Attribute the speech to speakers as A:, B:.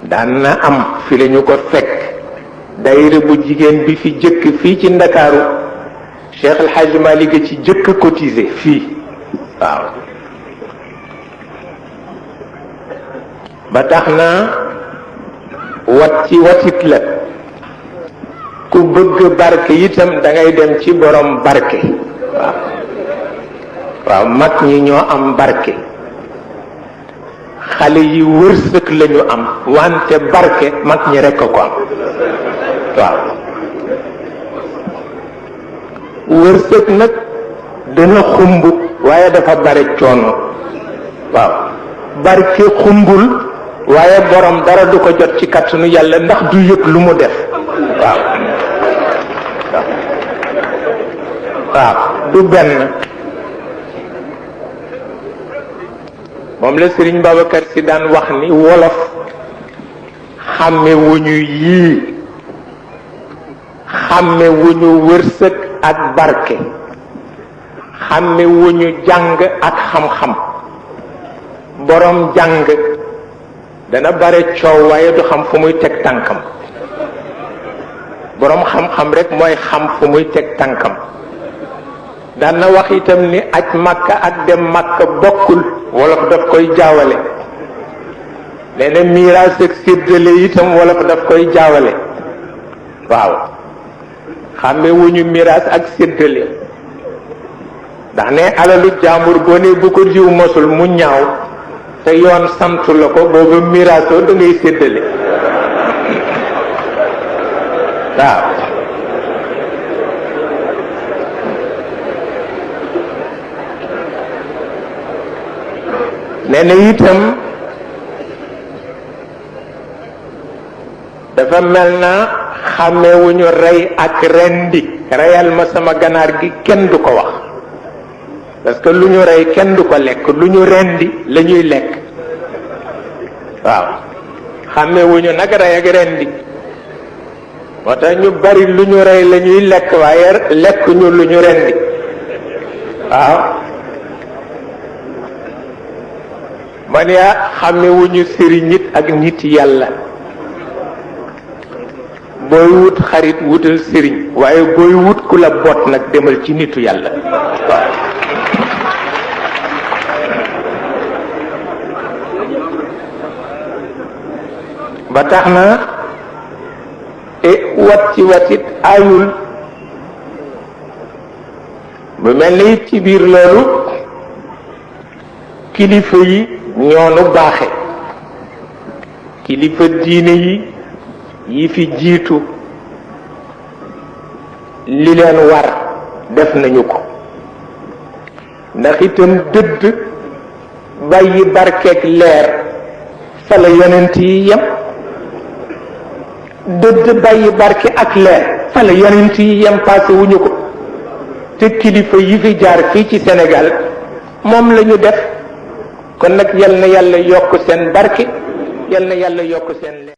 A: daan na am fi lañu ko fekk daayira bu jigéen bi fi jëkk fii ci Ndakaaru Cheikh El Hadj Malick ci jëkk cotisé fii waaw ba tax na wat ci watit la ku bëgg barke itam da ngay dem ci borom barke waaw waaw mag ñi ñoo am barke xale yi wërsëg lañu am wante barke mag ñi rekk ko am waaw wërsëg nag dana xumb waaye dafa bare coono waaw barke xumbul waaye borom dara du ko jot ci kattanu yàlla ndax du yëg lu mu def waaw waaw du benn moom la Sëriñ Babacar Si daan wax ni wolof xàmme wuñu yii xàmme wuñu wërsëg ak barke xàmme wuñu jàng ak xam-xam borom jàng dana bare coow waaye du xam fu muy teg tànkam borom xam-xam rek mooy xam fu muy teg tànkam daan na wax itam ni aj Makka ak dem Makka bokkul wolof daf koy jaawale nee na miraas ak séddale itam wolof daf koy jaawale waaw xàmme wuñu miraas ak séddale ndax ne alalu jàmbur boo ne bu ko diw mosul mu ñaaw te yoon santu la ko booba miraasoo da ngay séddale waaw nee na itam dafa mel na xàmmewuñu rey ak rendi reyal ma sama ganaar gi kenn du ko wax parce que lu ñu rey kenn du ko lekk lu ñu rendi la ñuy lekk waaw xàmmewuñu nag rey ak rendi moo tax ñu bari lu ñu rey la ñuy lekk waaye lekk ñu lu ñu rendi waaw man yaa xàmmewuñu sëriñ nit ak nit yàlla booy wut xarit wutal sëriñ waaye booy wut ku la bot nag demal ci nitu yàlla waaw ba tax na wat ci watit ayul bu mel ni it ci biir loolu kilifa yi ñoonu baaxe kilifa diine yi fi jiitu li leen war def nañu ko ndax itam dëdd bàyyi barkeeg leer fa la yonent yi yem dëdd bàyyi barke ak leer fa la yonent yi yem passé wuñu ko te kilifa yi fi jaar fii ci Sénégal moom la ñu def kon nag yal na yàlla yokk seen barke yal na yàlla yokk seen leer